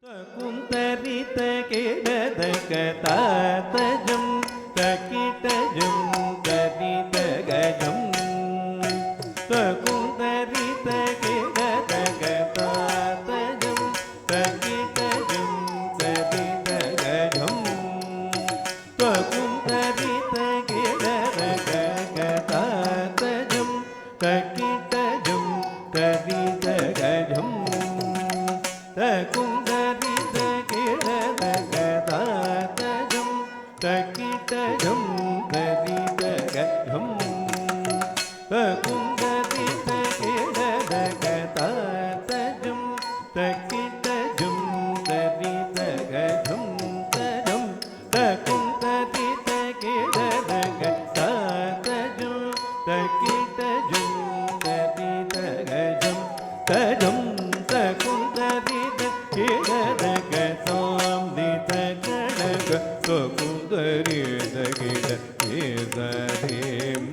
ಕುಂತರಿತ ಕೆಡದ ಕತಾತಜಂ ತಕಿಟಜಂ ತರಿತ ಗಜಂ ಕುಂತರಿತ ಕೆಡದ ಕತಾತಜಂ ತಕಿಟಜಂ ತರಿತ ಗಜಂ ಕುಂತರಿತ ಕೆಡದ ಕತಾತಜಂ ತಕಿಟಜಂ ತರಿತ ಗಜಂ ಕುಂದರಿತ ಕೆಡದ ಗದಾತಜಂ ತಕಿಟಜಂ ತರಿತ ಗಜಂ ಕುಂದರಿತ ಕೆಡದ ಗದಾತಜಂ ತಕಿಟಜಂ ತರಿತ ಗಜಂ ತಜಂ ಕುಂದರಿತ ಕೆಡದ ಗದಾತಜಂ ತಕಿಟಜಂ ತರಿತ ಗಜಂ ತಜಂ ಕುಂದರಿತ ಕೆಡದ ಗತಾಂದಿತ ಕಡಗ ಕುಂದರಿತ ಕೆಡ ಏಸೇ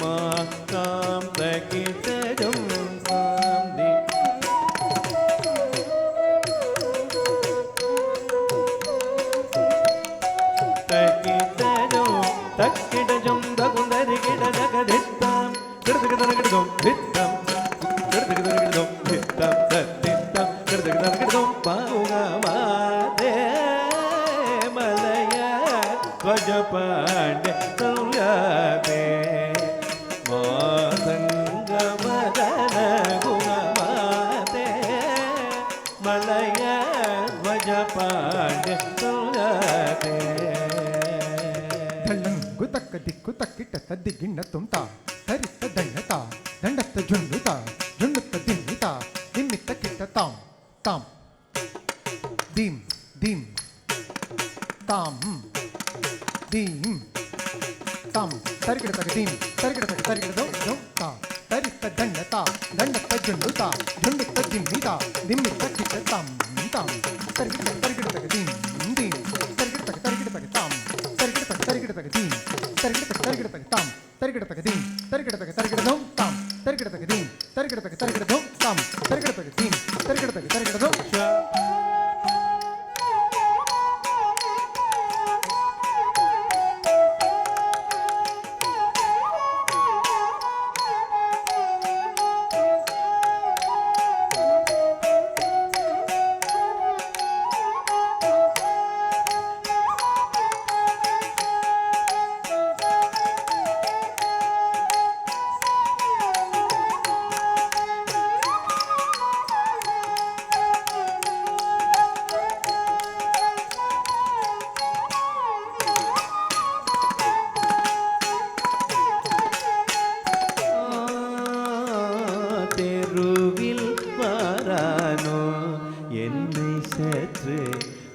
ಮಾತಾಂ ತಕಿಟಜಂ ಸಾಂದಿ ತಕಿಟಜಂ ತಕಿಟಜಂ ಕುಂದರಿ ಕೆಡದ ಗದಿತ್ತಾಂ ಕಡದಗದಗದಂ ದಿತ್ತಾಂ ಕಡದಗದಗದಂ ದಿತ್ತಾಂ ತತ್ತಿತ್ತಾಂ ಕಡದಗದಗದಂ ಪಾವುಗಮಾದೆ ಮಲಯ ಧ್ವಜಪಾಂಡ್ಯ ಸಂಯಾತೆ ಮಾತಂಗಮದನ ಗುಣಮಾತೆ ಮಲಯ ಧ್ವಜಪಾಂಡ್ಯ ಸಂಯಾತೆ ಧಳ್ಳಂಗು ತಕ್ಕ ದಿಕ್ಕು ತಕ್ಕಿಟ್ಟ ತದ್ದಿಗಿಣ್ಣ ತುಂತ ತರಿತ್ತ ದಂಡತ ದಂಡತ್ತ ಜುಂಡುತ ಜುಂಡುತ್ತ ದಿಮ್ಮಿತ ದಿಮ್ಮಿತ್ತ ಕಿಟ್ಟ ತಾಂ ತಾಂ ದೀಂ ದೀಂ ತಾಂ ದೀಂ ತಾಂ ತರಿಗಿಡ ತಗ ದೀಂ ತರಿಗಿಡ ತಗ ತರಿಗಿಡ ದೌ ತಾ ತರಿತ್ತ ದಂಡತ ದಂಡತ್ತ ಜುಂಡುತ ಜುಂಡುತ್ತ ದಿಮ್ಮಿತ ದಿಮ್ಮಿತ್ತ ಕಿಟ್ಟ ತಾಂ ತಾಂ ತರಿಗಿಡ ತಗ ದೀಂ ದೀಂ ತರಿಗಿಡ ತಗ ತಾಂ ತರಿಗಿಡ ತಗ ದೀಂ ತರಿಗಿಡ ತಗ ತಾಂ ತರಿಗಿಡ ತಗ ದೀಂ ತರಿಗಿಡ ತಗ ದೌ ತಾಂ ತರಿಗಿಡ ತಗ ದೀಂ ತರಿಗಿಡ ತಗ ದೌ ತಾಂ ತರಿಗಿಡ ತಗ ದೀಂ ತರಿಗಿಡ ತಗ ದೌ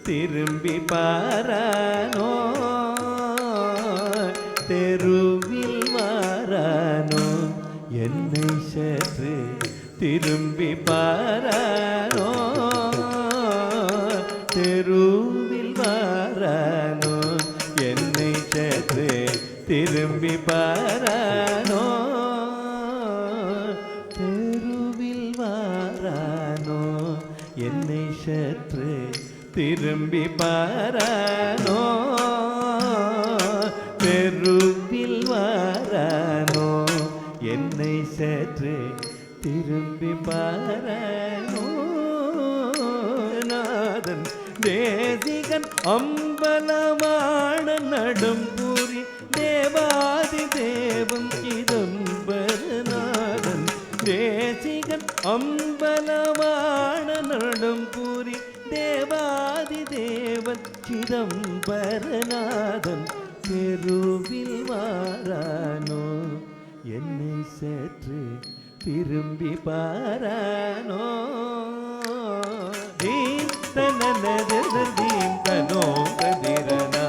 திரும்பி பாரானோ தெருவில் வாரானோ என்னை சற்று திரும்பி பாரானோ தெருவில் வாரானோ என்னை சற்று திரும்பி பாரானோ தெருவில் வாரானோ என்னை சற்று திரும்பி பாரானோ தெருவில் வாரானோ என்னை சற்று திரும்பி பாரானோ நாதன் தேசிகன் அம்பலமான நடும்பூரி தேவாதி தேவம் சிதம்பரநாதன் தேசிகன் அம்பலமான நடும்பூரி தேவாதி தேவன் சிதம்பரநாதன் தெருவில் வாரானோ என்னை சற்று திரும்பி பாரானோ theme தனனது theme Thane கதிரனா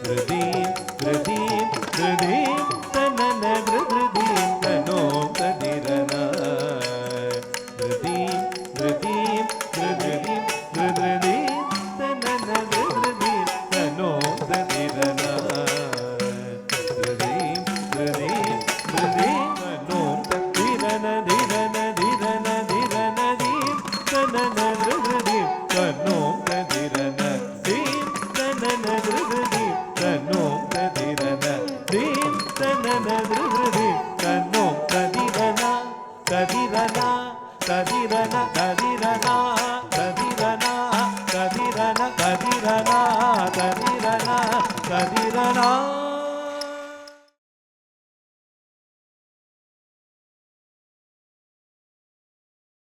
ஹ்ருதீம் ஹ்ருதீம் ஹ்ருதீம் தனனது ஹ்ருதீம் Thane கதிரனா ஹ்ருதீம் ஹ்ருதீம் ஹ்ருதீம் ஹ்ருதீம் தனனது ஹ்ருதீம் Thane கதிரனா ஹ்ருதீம் ஹ்ருதீம் ஹ்ருதீம் Thane கதிரனா திரன திரன திரன theme தனனது ஹ்ருதீம் Thane ததிரன ததிரன ததிரன ததிரன ததிரன ததிரன ததிரன ததிரன